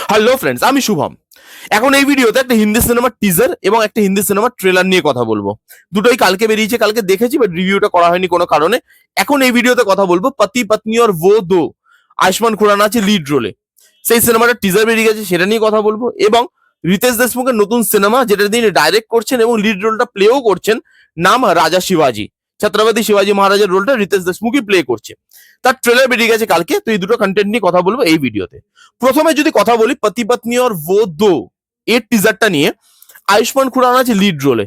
Hello friends, আমি শুভম। এখন এই ভিডিওতে একটা হিন্দি সিনেমার টিজার এবং একটা হিন্দি সিনেমার ট্রেলার নিয়ে কথা বলবো। দুটোই কালকে বেরিয়েছে, কালকে দেখেছি, বাট রিভিউটা করা হয়নি কোনো কারণে। এখন এই ভিডিওতে কথা বলবো পতি পত্নী और वो दो। আয়ুষ্মান খুরানা আছে লিড রোলে। সেই সিনেমাটার টিজার বেরিয়ে গেছে, সেটা নিয়ে কথা বলবো। এবং রিতেশ দেশমুখের নতুন সিনেমা, যেটা তিনি ডাইরেক্ট করছেন এবং লিড রোলটা প্লেও করছেন, নাম রাজা শিবাজি। ছত্রপতি শিবাজি মহারাজের রোলটা রিতেশ দেশমুখই প্লে করছে। তার ট্রেলার বেরিয়ে গেছে কালকে, তো এই দুটো কন্টেন্ট নিয়ে কথা বলবো এই ভিডিওতে। প্রথমে যদি কথা বলি পতি পত্নী और वो दो এর টিজারটা নিয়ে, আয়ুষ্মান খুরানা আছে লিড রোলে।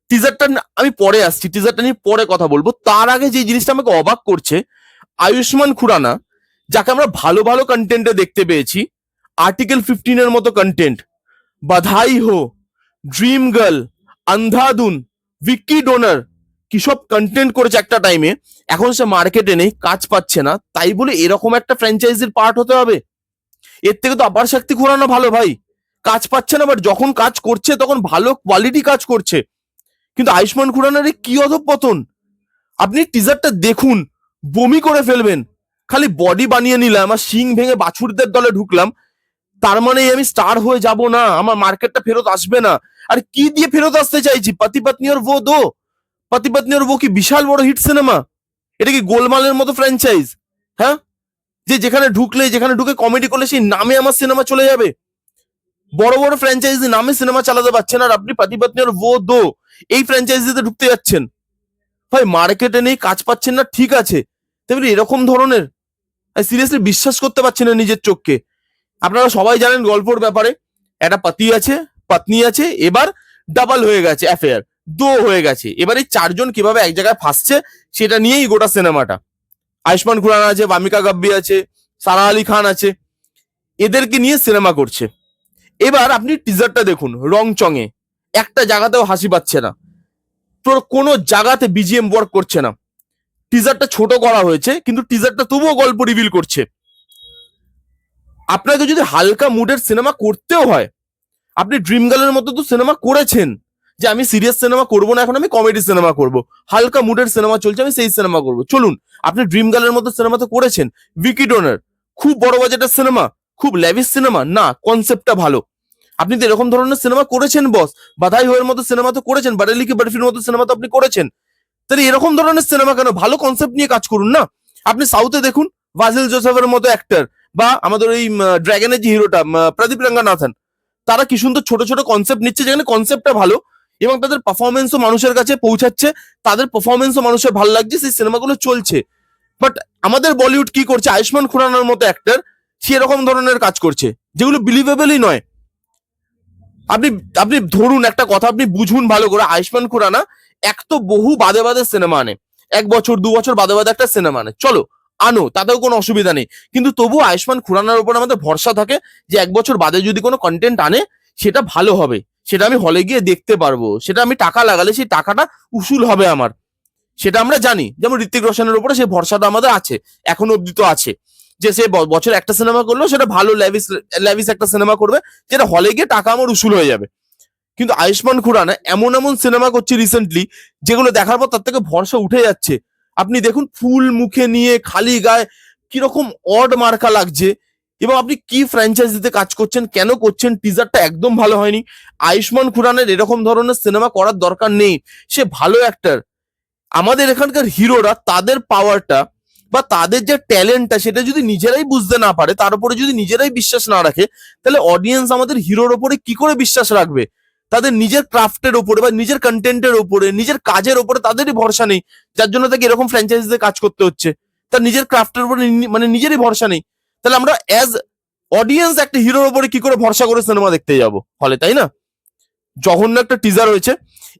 টিজারটা আমি পরে আসছি, টিজারটা নিয়ে পরে কথা বলবো। তার আগে যে জিনিসটা আমাকে অবাক করছে, আয়ুষ্মান খুরানা যাকে আমরা ভালো ভালো কন্টেন্টে দেখতে পেয়েছি, আর্টিকেল 15 এর মতো কন্টেন্ট, বাধাই হো, dream girl, Andhadhun, Vicky donor, কি সব কন্টেন্ট করেছে একটা টাইমে। এখন সে মার্কেটে নেই, কাজ পাচ্ছে না, তাই বলে এরকম একটা ফ্র্যাঞ্চাইজির পার্ট হতে হবে? এর থেকে তো আবার শক্তি খুরানা ভালো ভাই। কাজ পাচ্ছে না, বাট যখন কাজ করছে তখন ভালো কোয়ালিটি কাজ করছে। কিন্তু আয়ুষ্মান খুরানার কি অধঃপতন! আপনি টিজারটা দেখুন, বমি করে ফেলবেন। খালি বডি বানিয়ে নিলাম আর শিং ভেঙে বাছুরদের দলে ঢুকলাম, তার মানে আমি স্টার হয়ে যাব না, আমার মার্কেটটা ফেরত আসবে না। আর কি দিয়ে ফেরত আসতে চাইছি? পতি পত্নী और वो दो। পতি পত্নী और वो কি বিশাল বড় হিট সিনেমা? এটা কি গোলমালের মতো ফ্র্যাঞ্চাইজ? হ্যাঁ, যে যেখানে ঢুকলে, যেখানে ঢুকে কমেডি করলে সেই নামে আমার সিনেমা চলে যাবে। বড় বড় ফ্র্যাঞ্চাইজি নামে সিনেমা চালাতে পারছেন, আর আপনি পতি পত্নী और वो दो এই ফ্র্যাঞ্চাইজিতে ঢুকতে যাচ্ছেন। ভাই মার্কেটে নেই, কাজ পাচ্ছেন না, ঠিক আছে, তেমনি এরকম ধরনের, সিরিয়াসলি বিশ্বাস করতে পারছি না নিজের চোখকে। আপনারা সবাই জানেন গল্পর ব্যাপারে, একটা পতি আছে, পত্নী আছে, এবার ডাবল হয়ে গেছে, অ্যাফেয়ার দো হয়ে গেছে। এবার এই চারজন কিভাবে এক জায়গায় ফাঁসছে সেটা নিয়েই গোটা সিনেমাটা। আয়ুষ্মান খুরানা আছে, বামিকা গাব্বি আছে, সারা আলী খান আছে, এদেরকে নিয়ে সিনেমা করছে। এবার আপনি টিজারটা দেখুন, রং চঙে একটা জায়গাতেও হাসি পাচ্ছে না, তোর কোনো জায়গাতে বিজিএম ওয়ার্ক করছে না। টিজারটা ছোট করা হয়েছে, কিন্তু টিজারটা তবুও গল্প রিভিল করছে। আপনাকে যদি হালকা মুডের সিনেমা করতেও হয়, আপনি ড্রিম গার্লের মতো তো সিনেমা করেছেন, যে আমি সিরিয়াস সিনেমা করবো না, এখন আমি কমেডি সিনেমা করব, হালকা মুডের সিনেমা চলছে, আমি সেই সিনেমা করব। চলুন, আপনি ড্রিম গার্লের মতো সিনেমা তো করেছেন। ভিকি ডোনার, খুব বড় বাজেটের সিনেমা, খুব ল্যাভিশ সিনেমা না, কনসেপ্টটা ভালো। আপনি তো এরকম ধরনের সিনেমা করেছেন বস। বাধাই হোয়ের মতো সিনেমা তো করেছেন, বারেলি কি বরফির মতো সিনেমা তো আপনি করেছেন। তাহলে এরকম ধরনের সিনেমা কেন? ভালো কনসেপ্ট নিয়ে কাজ করুন না। আপনি সাউথে দেখুন, ভাজিল জোসেফের মতো অ্যাক্টর, বা আমাদের ওই ড্রাগনের যে হিরোটা প্রদীপ রঙ্গনাথন, তারা কি সুন্দর ছোট ছোট কনসেপ্ট নিচ্ছে, যেখানে কনসেপ্টটা ভালো এবং তাদের পারফরমেন্সও মানুষের কাছে পৌঁছাচ্ছে, তাদের পারফরমেন্সও মানুষের ভালো লাগছে, সেই সিনেমাগুলো চলছে। বাট আমাদের বলিউড কি করছে? আয়ুষ্মান খুরানার মতো অ্যাক্টর সে এরকম ধরনের কাজ করছে যেগুলো বিলিভেবলই নয়। আপনি আপনি ধরুন একটা কথা, আপনি বুঝুন ভালো করে। আয়ুষ্মান খুরানা এক তো বহু বাদে বাদে সিনেমা আনে, 1 বছর 2 বছর বাদে বাদে একটা সিনেমা আনে, চলো আনো, তাতেও কোনো অসুবিধা নেই। কিন্তু তবু আয়ুষ্মান খুরানার উপর আমাদের ভরসা থাকে যে 1 বছর বাদে যদি কোনো কন্টেন্ট আনে সেটা ভালো হবে, সেটা আমি হলে গিয়ে দেখতে পারবো, সেটা আমি টাকা লাগালে সেই টাকাটা উসুল হবে আমার, সেটা আমরা জানি। যেমন ঋত্বিক রোশনের উপরে সেই ভরসাটা আমাদের আছে, এখনো অব্দি তো আছে, যে সে বছর একটা সিনেমা করলো, সেটা ভালো ল্যাভিস ল্যাভিস একটা সিনেমা করবে, যেটা হলে গিয়ে টাকা আমার উসুল হয়ে যাবে। কিন্তু আয়ুষ্মান খুরানা এমন এমন সিনেমা করছে রিসেন্টলি, যেগুলো দেখার পর তার থেকে ভরসা উঠে যাচ্ছে। আপনি দেখুন, ফুল মুখে নিয়ে খালি গায়ে কিরকম অড মার্কা লাগছে, এবং আপনি কি ফ্র্যাঞ্চাইজিতে কাজ করছেন, কেন করছেন? টিজারটা একদম ভালো হয়নি। আয়ুষ্মান খুরানের এরকম ধরনের সিনেমা করার দরকার নেই, সে ভালো অ্যাক্টর। আমাদের এখানকার হিরোরা তাদের পাওয়ারটা বা তাদের যে ট্যালেন্টটা, সেটা যদি নিজেরাই বুঝতে না পারে, তার উপরে যদি নিজেরাই বিশ্বাস না রাখে, তাহলে অডিয়েন্স আমাদের হিরোর ওপরে কি করে বিশ্বাস রাখবে? তাদের নিজের ক্রাফটের ওপরে বা নিজের কন্টেন্টের ওপরে, নিজের কাজের ওপরে তাদেরই ভরসা নেই, যার জন্য তাকে এরকম ফ্র্যাঞ্চাইজিতে কাজ করতে হচ্ছে। তার নিজের ক্রাফটের উপরে মানে নিজেরই ভরসা নেই। তাহলে আমরা অ্যাজ অডিয়েন্স একটা হিরোর ওপরে কি করে ভরসা করে সিনেমা দেখতে যাব ফলে, তাই না? জঘন্য একটা টিজার হয়েছে,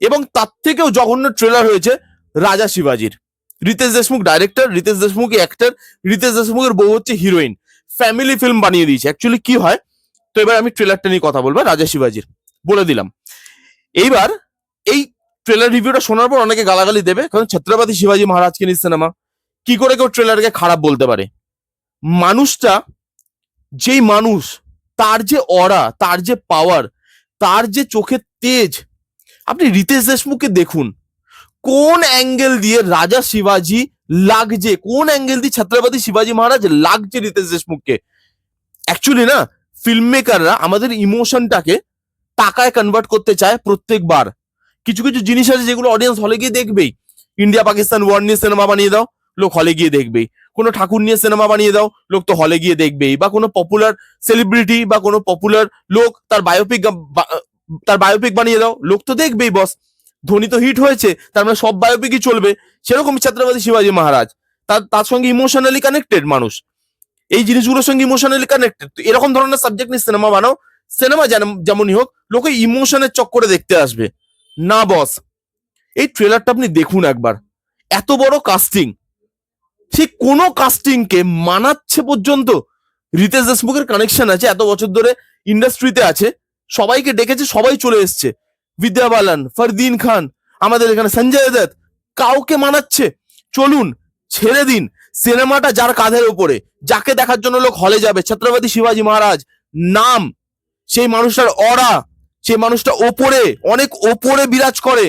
এবং তার থেকেও জঘন্য ট্রেলার হয়েছে রাজা শিবাজির। রিতেশ দেশমুখ ডাইরেক্টর, রিতেশ দেশমুখ অ্যাক্টর, রিতেশ দেশমুখের বউ হচ্ছে হিরোইন। ফ্যামিলি ফিল্ম বানিয়ে দিয়েছে অ্যাকচুয়ালি। কি হয়, তো এবার আমি ট্রেলারটা নিয়ে কথা বলবো, রাজা শিবাজির বলে দিলাম। এইবার এই ট্রেলার রিভিউটা শোনার পর অনেকে গালাগালি দেবে, কারণ ছত্রপতি শিবাজি মহারাজকে নিয়ে সিনেমা, কি করে কেউ ট্রেলারকে খারাপ বলতে পারে? মানুষটা, যেই মানুষ, তার যে অরা, তার যে পাওয়ার, তার যে চোখের তেজ, আপনি রিতেশ দেশমুখকে দেখুন, কোন অ্যাঙ্গেল দিয়ে রাজা শিবাজি লাগছে, কোন অ্যাঙ্গেল দিয়ে ছত্রপতি শিবাজি মহারাজ লাগছে রিতেশ দেশমুখকে। অ্যাকচুয়ালি না, ফিল্ম মেকাররা আমাদের ইমোশনটাকে টাকায় কনভার্ট করতে চায় প্রত্যেকবার। কিছু কিছু জিনিস আছে যেগুলো অডিয়েন্স হলে গিয়ে দেখবেই। ইন্ডিয়া পাকিস্তান ওয়ার নিয়ে সিনেমা বানিয়ে দাও, লোক হলে গিয়ে দেখবেই। কোনো ঠাকুর নিয়ে সিনেমা বানিয়ে দাও, লোক তো হলে গিয়ে দেখবেই। বা কোনো পপুলার সেলিব্রিটি বা কোনো পপুলার লোক তার বায়োপিক বানিয়ে দাও, লোক তো দেখবেই বস। ধোনি তো হিট হয়েছে, তার মানে সব বায়োপিকই চলবে। সেরকম ছত্রপতি শিবাজী মহারাজ, তার সঙ্গে ইমোশনালি কানেক্টেড মানুষ, এই জিনিসগুলোর সঙ্গে ইমোশনালি কানেক্টেড। এরকম ধরনের সাবজেক্ট নিয়ে সিনেমা বানাও, সিনেমা যেমনই হোক, লোকে ইমোশনের চক্করে দেখতে আসবে না বস। এই ট্রেলারটা আপনি দেখুন একবার, এত বড় কাস্টিং, সে কোনো কাস্টিং কে মানাচ্ছে পর্যন্ত। রিতেশ দেশমুখের কানেকশন আছে, এত বছর ধরে ইন্ডাস্ট্রিতে আছে, সবাইকে ডেকেছে, সবাই চলে এসছে। বিদ্যা বালান, ফরদিন খান, আমাদের এখানে সঞ্জয় দত্ত, কাউকে মানাচ্ছে? চলুন, ছেড়ে দিন সিনেমাটা যার কাঁধের উপরে, যাকে দেখার জন্য লোক হলে যাবে, ছত্রপতি শিবাজী মহারাজ নাম, সেই মানুষটার অরা, সেই মানুষটা ওপরে, অনেক ওপরে বিরাজ করে।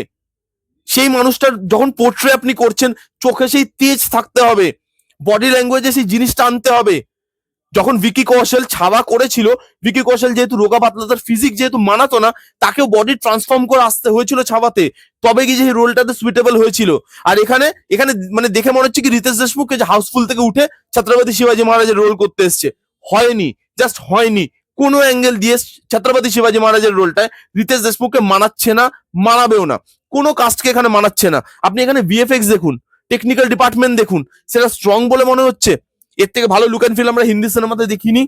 সেই মানুষটার যখন পোর্ট্রে আপনি করছেন, চোখে সেই তেজ থাকতে হবে, বডি ল্যাঙ্গুয়েজে সেই জিনিসটা আনতে হবে। যখন ভিকি কৌশল ছাওয়া করেছিল, ভিকি কৌশল যেহেতু রোগা পাতলা, তার ফিজিক যেহেতু মানাতো না, তাকেও বডি ট্রান্সফর্ম করে আসতে হয়েছিল ছাওয়াতে, তবে কি যে রোলটাতে সুইটেবল হয়েছিল। আর এখানে এখানে মানে দেখে মনে হচ্ছে কি রিতেশ দেশমুখকে যে হাউসফুল থেকে উঠে ছত্রপতি শিবাজী মহারাজের রোল করতে এসছে। হয়নি, জাস্ট হয়নি। কোনো অ্যাঙ্গেল দিয়ে ছত্রপতি শিবাজী মহারাজের রোলটায় রিতেশ দেশমুখকে মানাচ্ছে না, মানাবেও না। কোনো কাস্টকে এখানে মানাচ্ছে না। আপনি এখানে ভিএফএক্স দেখুন, টেকনিক্যাল ডিপার্টমেন্ট দেখুন, সেটা স্ট্রং বলে মনে হচ্ছে। এর থেকে ভালো লুক অ্যান্ড ফিল আমরা হিন্দি সিনেমাতে দেখিনি।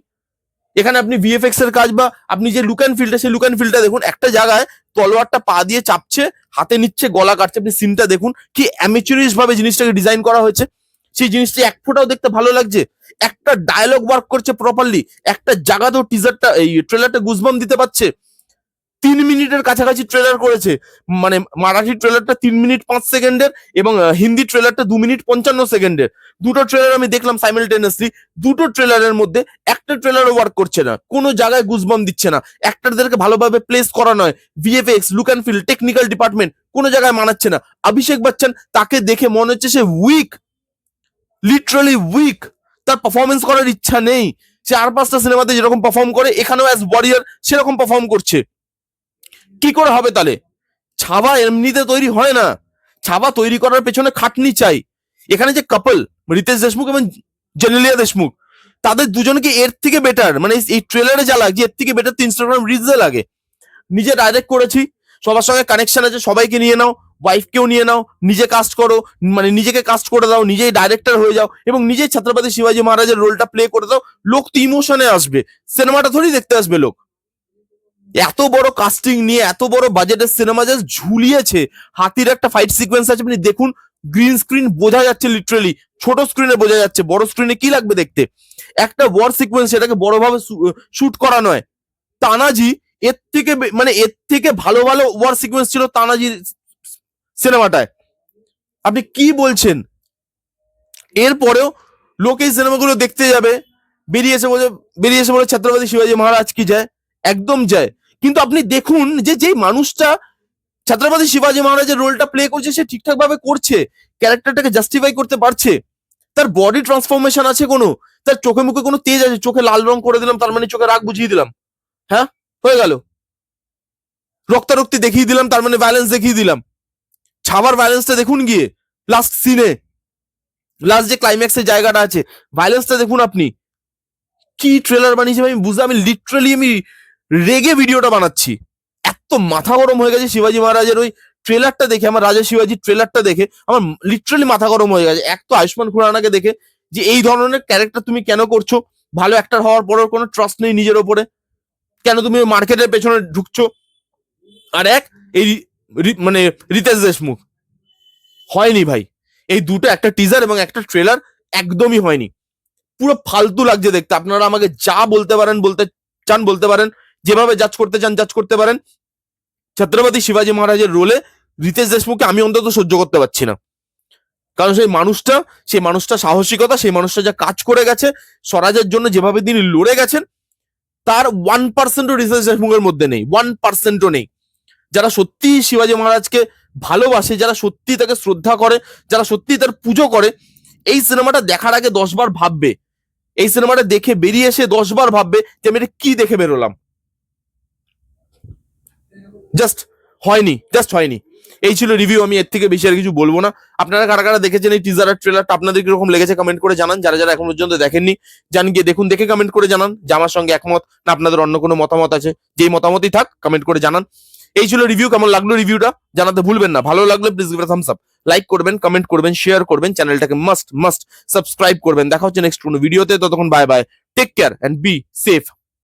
এখানে আপনি ভিএফএক্স এর কাজ বা আপনি যে লুক অ্যান্ড ফিলটা, সেই লুক অ্যান্ড ফিলটা দেখুন। একটা জায়গায় তলোয়ারটা পা দিয়ে চাপছে, হাতে নিচ্ছে, গলা কাটছে, আপনি সিনটা দেখুন কি অ্যামেচুরিশ ভাবে জিনিসটাকে ডিজাইন করা হয়েছে। সেই জিনিসটা এক ফোঁটাও দেখতে ভালো লাগছে। একটা ডায়লগ ওয়ার্ক করছে প্রপারলি, একটা জায়গাতেও টিজারটা, এই ট্রেলারটা গুজবাম দিতে পারছে। 3 মিনিটের কাছাকাছি ট্রেলার করেছে, মানে মারাঠি ট্রেলারটা 3 মিনিট 5 সেকেন্ডের এবং হিন্দি ট্রেলারটা 2 মিনিট 55 সেকেন্ডের। দুটো ট্রেলার আমি দেখলাম সাইমেলটেনিয়াসলি। দুটো ট্রেলারের মধ্যে একটা ট্রেলারও ওয়ার্ক করছে না, কোনো জায়গায় গুজবাম দিচ্ছে না, অ্যাক্টরদেরকে ভালোভাবে প্লেস করা নয়, VFX, look and feel, technical department কোনো জায়গায় মানাচ্ছে না। অভিষেক বচ্চন, তাকে দেখে মনে হচ্ছে সে উইক, লিটারালি উইক। তার পারফরমেন্স করার ইচ্ছা নেই। সে আর 5টা সিনেমাতে যেরকম পারফর্ম করে, এখানেও অ্যাজ ওয়ারিয়ার সেরকম পারফর্ম করছে। কি করে হবে তাহলে? ছাবা এমনিতে তৈরি হয় না, ছাবা তৈরি করার পেছনে খাটনি চাই। এখানে যে কাপল রিতেশ দেশমুখ এবং জেনেলিয়া দেশমুখ, তাদের দুজনকে এর থেকে বেটার, মানে এই ট্রেলারে যা লাগছে এর থেকে বেটার তো ইনস্টাগ্রাম রিলসে লাগে। নিজে ডাইরেক্ট করেছি, সবার সঙ্গে কানেকশন আছে, সবাইকে নিয়ে নাও, ওয়াইফকেও নিয়ে নাও, নিজে কাস্ট করো, মানে নিজেকে কাস্ট করে দাও, নিজেই ডাইরেক্টর হয়ে যাও এবং নিজেই ছত্রপতি শিবাজী মহারাজের রোলটা প্লে করে দাও। লোক তো ইমোশনে আসবে, সিনেমাটা থোড়ি দেখতে আসবে লোক। এত বড় কাস্টিং নিয়ে এত বড় বাজেটের সিনেমা জাস্ট ঝুলিয়েছে। হাতির একটা ফাইট সিকোয়েন্স আছে, আপনি দেখুন, গ্রিন স্ক্রিন বোঝা যাচ্ছে, লিটারালি ছোট স্ক্রিনে বোঝা যাচ্ছে, বড় স্ক্রিনে কি লাগবে দেখতে। একটা ওয়ার সিকোয়েন্স, সেটাকে বড়ভাবে শুট করা নয়। তানাজি মানে এর থেকে ভালো ভালো ওয়ার সিকোয়েন্স ছিল তানাজি সিনেমাটায়। আপনি কি বলছেন? এরপরেও লোক এই সিনেমাগুলো দেখতে যাবে, বেরিয়ে এসে বলে ছত্রপতি শিবাজী মহারাজ কি যায়, একদম যায়। কিন্তু আপনি দেখুন যে যেই মানুষটা ছত্রপতি শিবাজী মহারাজের রোলটা প্লে করছে, সে ঠিকঠাক ভাবে করছে, ক্যারেক্টারটাকে জাস্টিফাই করতে পারছে, তার বডি ট্রান্সফরমেশন আছে, কোনো তার চোখে মুখে কোনো তেজ আছে। চোখে লাল রং করে দিলাম, তার মানে চোখে রাগ বুঝিয়ে দিলাম, হ্যাঁ হয়ে গেল। রক্তারক্তি দেখিয়ে দিলাম, তার মানে ভ্যালেন্স দেখিয়ে দিলাম। ছাবার ভ্যালেন্সটা দেখুন গিয়ে, লাস্ট সিনে, লাস্ট যে ক্লাইম্যাক্সের জায়গাটা আছে, ভায়োলেন্সটা দেখুন আপনি। কি ট্রেলার বানিয়েছে আমি বুঝতে, আমি লিটারালি আমি রেগে ভিডিওটা বানাচ্ছি। এত মাথা গরম হয়ে গেছে শিবাজী মহারাজের ওই ট্রেলারটা দেখে, আমার রাজা শিবাজি ট্রেলারটা দেখে আমার লিটারালি মাথা গরম হয়ে গেছে। এক তো আয়ুষ্মান খুরানাকে দেখে, যে এই ধরনের ক্যারেক্টার তুমি কেন করছো, ভালো অ্যাক্টর হওয়ার পরেও কোনো ট্রাস্ট নেই নিজের ওপরে, কেন তুমি মার্কেটের পেছনে ঢুকছো। আর এক এই মানে রিতেশ দেশমুখ, হয়নি ভাই। এই দুটো, একটা টিজার এবং একটা ট্রেলার, একদমই হয়নি। পুরো ফালতু লাগছে দেখতে। আপনারা আমাকে যা বলতে পারেন, বলতে চান বলতে পারেন, যেভাবে জাজ করতে চান জাজ করতে পারেন। ছত্রপতি শিবাজী মহারাজের রোলে রিতেশ দেশমুখকে আমি অন্তত সহ্য করতে পারছি না। কারণ সেই মানুষটা সাহসিকতা, সেই মানুষটা যা কাজ করে গেছে স্বরাজের জন্য, যেভাবে তিনি লড়ে গেছেন, তার 1%ও রিতেশ দেশমুখের মধ্যে নেই, 1%ও নেই। যারা সত্যি শিবাজী মহারাজকে ভালোবাসে, যারা সত্যি তাকে শ্রদ্ধা করে, যারা সত্যি তার পুজো করে, এই সিনেমাটা দেখার আগে 10 বার ভাববে এই সিনেমাটা দেখে বেরিয়ে এসে 10 বার ভাববে যে আমি এটা কি দেখে বেরোলাম। জাস্ট হয়নি। এই ছিল রিভিউ, আমি এর থেকে বেশি আর কিছু বলবো না। আপনারা কারা কারা দেখেছেন এই টিজার আর ট্রেলারটা, আপনাদের কিরকম লেগেছে কমেন্ট করে জানান। যারা যারা এখন পর্যন্ত দেখেননি জান গিয়ে দেখুন, দেখে কমেন্ট করে জানান যে আমার সঙ্গে একমত না আপনাদের অন্য কোনো মতামত আছে। যেই মতামতই থাক কমেন্ট করে জানান। এই ছিল রিভিউ, কেমন লাগলো রিভিউটা জানাতে ভুলবেন না। ভালো লাগলে please give Thums up, like করবেন, কমেন্ট করবেন, শেয়ার করবেন, চ্যানেলটাকে মাস্ট সাবস্ক্রাইব করবেন। দেখা হচ্ছে নেক্সট কোনো ভিডিওতে, ততক্ষণ bye bye, take care and be safe.